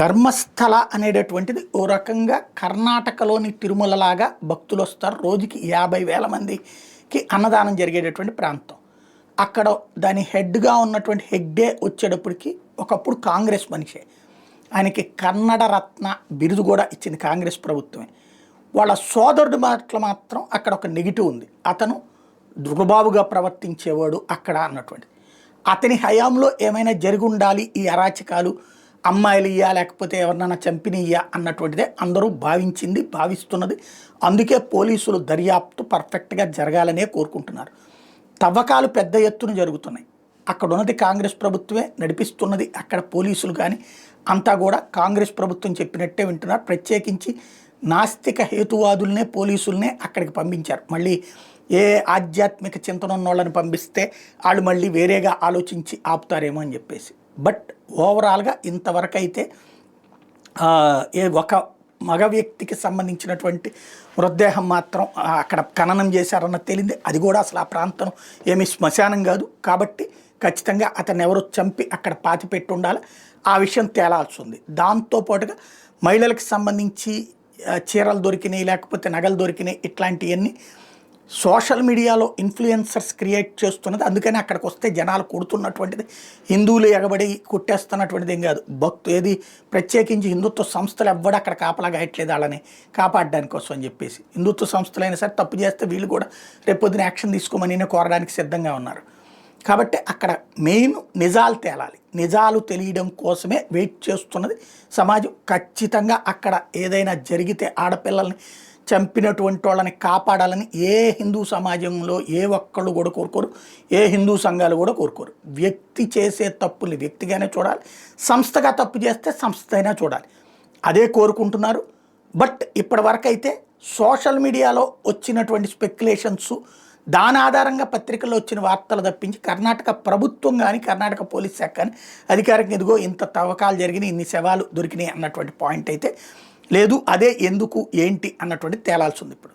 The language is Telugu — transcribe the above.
ధర్మస్థల అనేటటువంటిది ఓ రకంగా కర్ణాటకలోని తిరుమలలాగా భక్తులు వస్తారు. రోజుకి 50,000 మందికి అన్నదానం జరిగేటటువంటి ప్రాంతం. అక్కడ దాని హెడ్గా ఉన్నటువంటి హెగ్డే వచ్చేటప్పటికి ఒకప్పుడు కాంగ్రెస్ మనిషే. ఆయనకి కన్నడ రత్న బిరుదు కూడా ఇచ్చింది కాంగ్రెస్ ప్రభుత్వమే. వాళ్ళ సోదరుడు మాత్రం అక్కడ ఒక నెగిటివ్ ఉంది. అతను దుర్బాబుగా ప్రవర్తించేవాడు అక్కడ అన్నటువంటిది. అతని హయాంలో ఏమైనా జరిగి ఉండాలి ఈ అరాచకాలు, అమ్మాయిలు ఇయ్యా లేకపోతే ఎవరినైనా చంపినియ్యా అన్నటువంటిదే అందరూ భావిస్తున్నది. అందుకే పోలీసులు దర్యాప్తు పర్ఫెక్ట్గా జరగాలనే కోరుకుంటున్నారు. తవ్వకాలు పెద్ద ఎత్తున జరుగుతున్నాయి. అక్కడ ఉన్నది కాంగ్రెస్ ప్రభుత్వమే నడిపిస్తున్నది. అక్కడ పోలీసులు కానీ అంతా కూడా కాంగ్రెస్ ప్రభుత్వం చెప్పినట్టే వింటున్నారు. ప్రత్యేకించి నాస్తిక హేతువాదులనే పోలీసులనే అక్కడికి పంపించారు. మళ్ళీ ఏ ఆధ్యాత్మిక చింతన ఉన్నోళ్ళని పంపిస్తే వాళ్ళు మళ్ళీ వేరేగా ఆలోచించి ఆపుతారేమో అని చెప్పేసి. బట్ ఓవరాల్గా ఇంతవరకు అయితే ఒక మగ వ్యక్తికి సంబంధించినటువంటి మృతదేహం మాత్రం అక్కడ ఖననం చేశారన్న తేలింది. అది కూడా అసలు ఆ ప్రాంతం ఏమీ శ్మశానం కాదు కాబట్టి ఖచ్చితంగా అతను ఎవరో చంపి అక్కడ పాతి పెట్టి ఉండాలి. ఆ విషయం తేలాల్సి ఉంది. దాంతోపాటుగా మహిళలకు సంబంధించి చీరలు దొరికినాయి లేకపోతే నగలు దొరికినాయి ఇట్లాంటివన్నీ సోషల్ మీడియాలో ఇన్ఫ్లుయెన్సర్స్ క్రియేట్ చేస్తున్నది. అందుకని అక్కడికి వస్తే జనాలు కొడుతున్నటువంటిది హిందువులు ఎగబడి కొట్టేస్తున్నటువంటిది ఏం కాదు. ఏది ప్రత్యేకించి హిందుత్వ సంస్థలు ఎవ్వడు అక్కడ కాపలా గాయట్లేదు వాళ్ళని కాపాడడానికి కోసం అని చెప్పేసి. హిందుత్వ సంస్థలైనా సరే తప్పు చేస్తే వీళ్ళు కూడా రేపొద్దున యాక్షన్ తీసుకోమని కోరడానికి సిద్ధంగా ఉన్నారు. కాబట్టి అక్కడ మెయిన్ నిజాలు తేలాలి. నిజాలు తెలియడం కోసమే వెయిట్ చేస్తున్నది సమాజం. ఖచ్చితంగా అక్కడ ఏదైనా జరిగితే ఆడపిల్లల్ని చంపినటువంటి వాళ్ళని కాపాడాలని ఏ హిందూ సమాజంలో ఏ ఒక్కళ్ళు కూడా కోరుకోరు, ఏ హిందూ సంఘాలు కూడా కోరుకోరు. వ్యక్తి చేసే తప్పుల్ని వ్యక్తిగానే చూడాలి, సంస్థగా తప్పు చేస్తే సంస్థ అయినా చూడాలి. అదే కోరుకుంటున్నారు. బట్ ఇప్పటి వరకు అయితే సోషల్ మీడియాలో వచ్చినటువంటి స్పెక్యులేషన్స్, దాని ఆధారంగా పత్రికల్లో వచ్చిన వార్తలు తప్పించి కర్ణాటక ప్రభుత్వం కానీ కర్ణాటక పోలీస్ శాఖ కానీ అధికారికంగా ఇదిగో ఇంత తవ్వకాలు జరిగినాయి, ఇన్ని శవాలు దొరికినాయి అన్నటువంటి పాయింట్ అయితే లేదు. అదే ఎందుకు ఏంటి అన్నటువంటి తేలాల్సి ఉంది ఇప్పుడు.